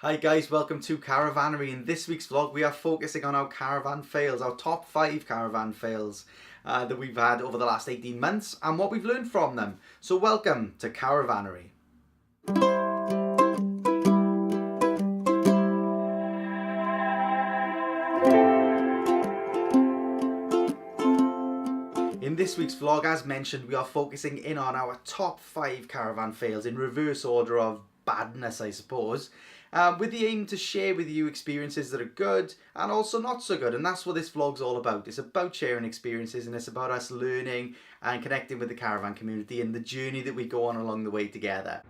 Hi guys, welcome to Caravannery. In this week's vlog we are focusing on our caravan fails, our top 5 caravan fails that we've had over the last 18 months and what we've learned from them. So welcome to Caravannery. In this week's vlog, as mentioned, we are focusing in on our top 5 caravan fails in reverse order of badness, I suppose. With the aim to share with you experiences that are good and also not so good, and that's what this vlog's all about. It's about sharing experiences and it's about us learning and connecting with the caravan community and the journey that we go on along the way together.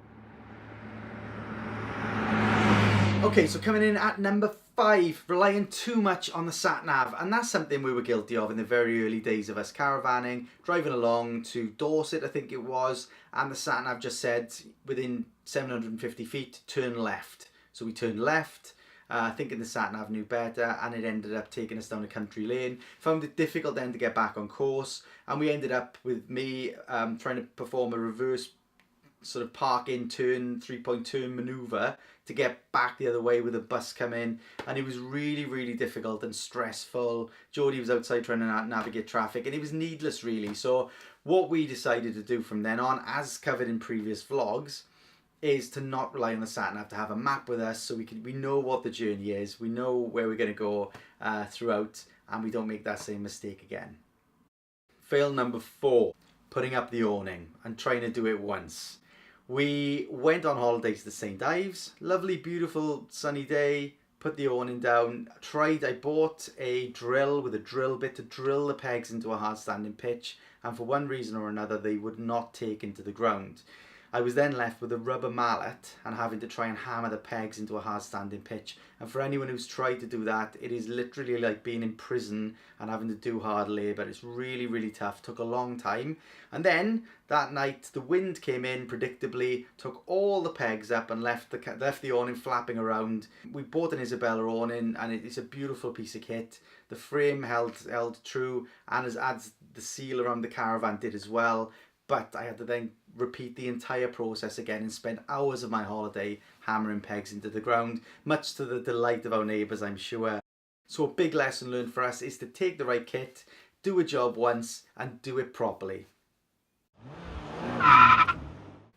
Okay, so coming in at number 5, relying too much on the sat-nav, and that's something we were guilty of in the very early days of us caravanning, driving along to Dorset I think it was, and the sat-nav just said within 750 feet turn left. So we turned left, thinking the sat-nav knew better, and it ended up taking us down a country lane. Found it difficult then to get back on course, and we ended up with me trying to perform a reverse sort of park in turn, 3-point turn manoeuvre to get back the other way with a bus coming, and it was really difficult and stressful. Jodie was outside trying to navigate traffic and it was needless really. So what we decided to do from then on, as covered in previous vlogs, is to not rely on the sat-nav, to have a map with us so we know what the journey is, we know where we're going to go throughout, and we don't make that same mistake again. Fail number 4, putting up the awning and trying to do it once. We went on holidays to St Ives, lovely beautiful sunny day, put the awning down, I bought a drill with a drill bit to drill the pegs into a hard standing pitch, and for one reason or another they would not take into the ground. I was then left with a rubber mallet and having to try and hammer the pegs into a hard standing pitch. And for anyone who's tried to do that, it is literally like being in prison and having to do hard labour. It's really tough, took a long time. And then that night the wind came in predictably, took all the pegs up and left the awning flapping around. We bought an Isabella awning and it's a beautiful piece of kit. The frame held true, and as the seal around the caravan did as well. But I had to then repeat the entire process again and spend hours of my holiday hammering pegs into the ground, much to the delight of our neighbours, I'm sure. So a big lesson learned for us is to take the right kit, do a job once and do it properly.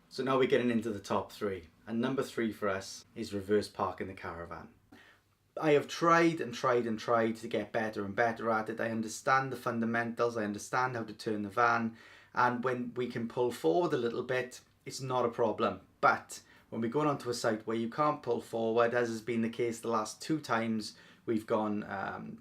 So now we're getting into the top 3, and number 3 for us is reverse parking the caravan. I have tried to get better and better at it. I understand the fundamentals, I understand how to turn the van, and when we can pull forward a little bit, it's not a problem. But when we're going onto a site where you can't pull forward, as has been the case the last 2 times we've gone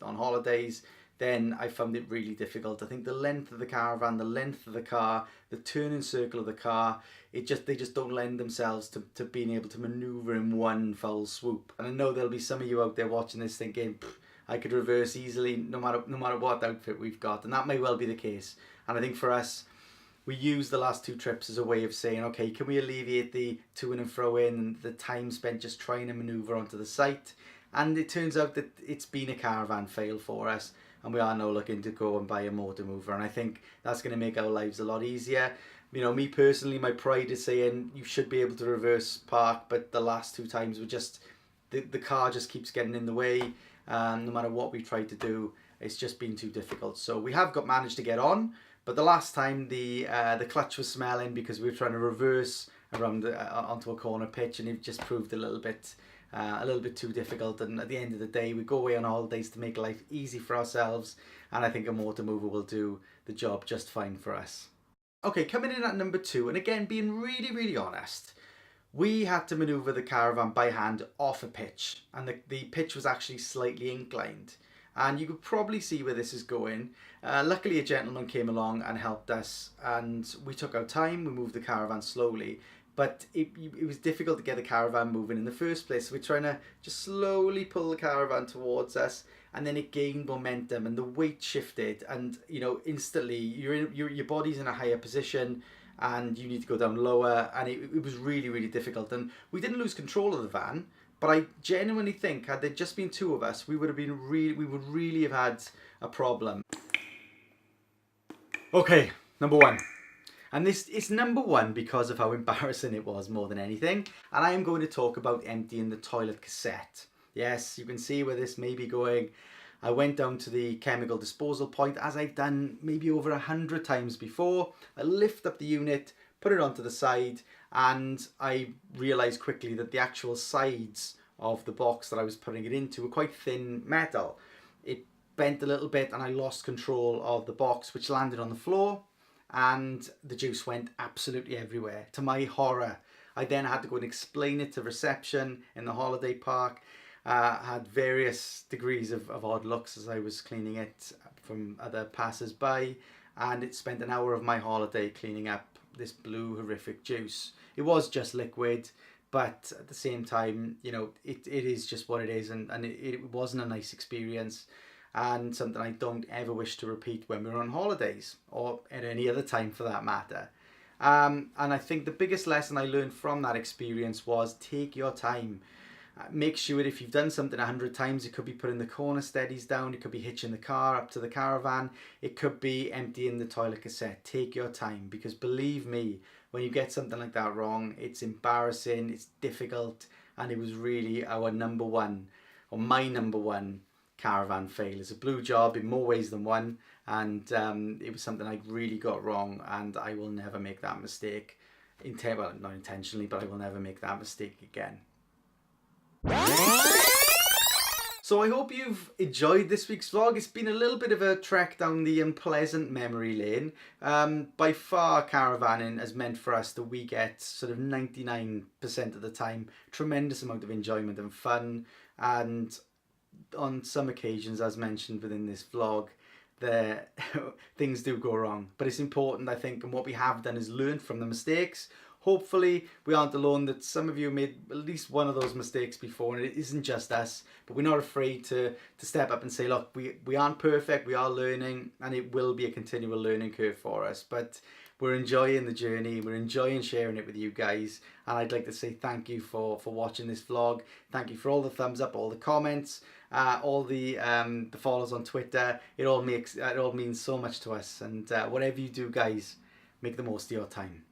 on holidays, then I found it really difficult. I think the length of the caravan, the length of the car, the turning circle of the car, they just don't lend themselves to being able to manoeuvre in one foul swoop. And I know there'll be some of you out there watching this thinking, I could reverse easily no matter what outfit we've got, and that may well be the case. And I think for us, we used the last 2 trips as a way of saying, okay, can we alleviate the to and fro in and the time spent just trying to manoeuvre onto the site? And it turns out that it's been a caravan fail for us, and we are now looking to go and buy a motor mover, and I think that's going to make our lives a lot easier. You know, me personally, my pride is saying you should be able to reverse park, but the last 2 times we just, the car just keeps getting in the way, no matter what we try to do, it's just been too difficult. So we have managed to get on. But the last time the clutch was smelling because we were trying to reverse around onto a corner pitch, and it just proved a little bit too difficult. And at the end of the day, we go away on holidays to make life easy for ourselves, and I think a motor mover will do the job just fine for us. Okay, coming in at number 2, and again being really honest, we had to manoeuvre the caravan by hand off a pitch, and the pitch was actually slightly inclined. And you could probably see where this is going. Luckily a gentleman came along and helped us, and we took our time, we moved the caravan slowly, but it was difficult to get the caravan moving in the first place. So we're trying to just slowly pull the caravan towards us, and then it gained momentum and the weight shifted, and you know, instantly your body's in a higher position and you need to go down lower, and it was really difficult. And we didn't lose control of the van, but I genuinely think had there just been 2 of us, we would really have had a problem. Okay, number 1. And this is number one because of how embarrassing it was more than anything. And I am going to talk about emptying the toilet cassette. Yes, you can see where this may be going. I went down to the chemical disposal point, as I've done maybe over 100 times before. I lift up the unit, put it onto the side, and I realised quickly that the actual sides of the box that I was putting it into were quite thin metal. It bent a little bit and I lost control of the box, which landed on the floor, and the juice went absolutely everywhere. To my horror, I then had to go and explain it to reception in the holiday park. Had various degrees of odd looks as I was cleaning it from other passers-by, and it spent an hour of my holiday cleaning up this blue horrific juice. It was just liquid, but at the same time, you know, it is just what it is, and it wasn't a nice experience, and something I don't ever wish to repeat when we're on holidays, or at any other time for that matter. And I think the biggest lesson I learned from that experience was take your time. Make sure if you've done something 100 times, it could be putting the corner steadies down, it could be hitching the car up to the caravan, it could be emptying the toilet cassette. Take your time, because believe me, when you get something like that wrong, it's embarrassing, it's difficult, and it was really our number one, or my number one caravan fail. It's a blue job in more ways than one, and it was something I really got wrong, and I will never make that mistake. Well, not intentionally, but I will never make that mistake again. So I hope you've enjoyed this week's vlog. It's been a little bit of a trek down the unpleasant memory lane. By far, caravanning has meant for us that we get sort of 99% of the time tremendous amount of enjoyment and fun, and on some occasions, as mentioned within this vlog, things do go wrong. But it's important, I think, and what we have done is learned from the mistakes. Hopefully we aren't alone, that some of you made at least one of those mistakes before, and it isn't just us, but we're not afraid to step up and say, look, we aren't perfect, we are learning, and it will be a continual learning curve for us, but we're enjoying the journey, we're enjoying sharing it with you guys, and I'd like to say thank you for watching this vlog. Thank you for all the thumbs up, all the comments, all the follows on Twitter. It all means so much to us, and whatever you do, guys, make the most of your time.